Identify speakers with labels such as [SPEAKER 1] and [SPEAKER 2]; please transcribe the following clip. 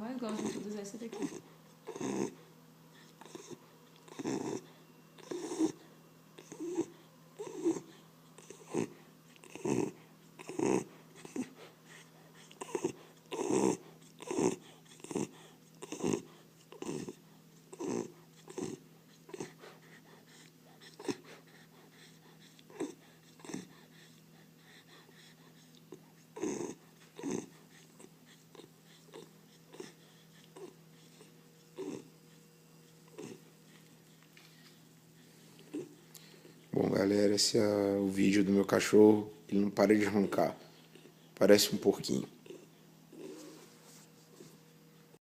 [SPEAKER 1] mais gosto de todas essa daqui.
[SPEAKER 2] Bom, galera, esse é o vídeo do meu cachorro. Ele não para de roncar. Parece um porquinho.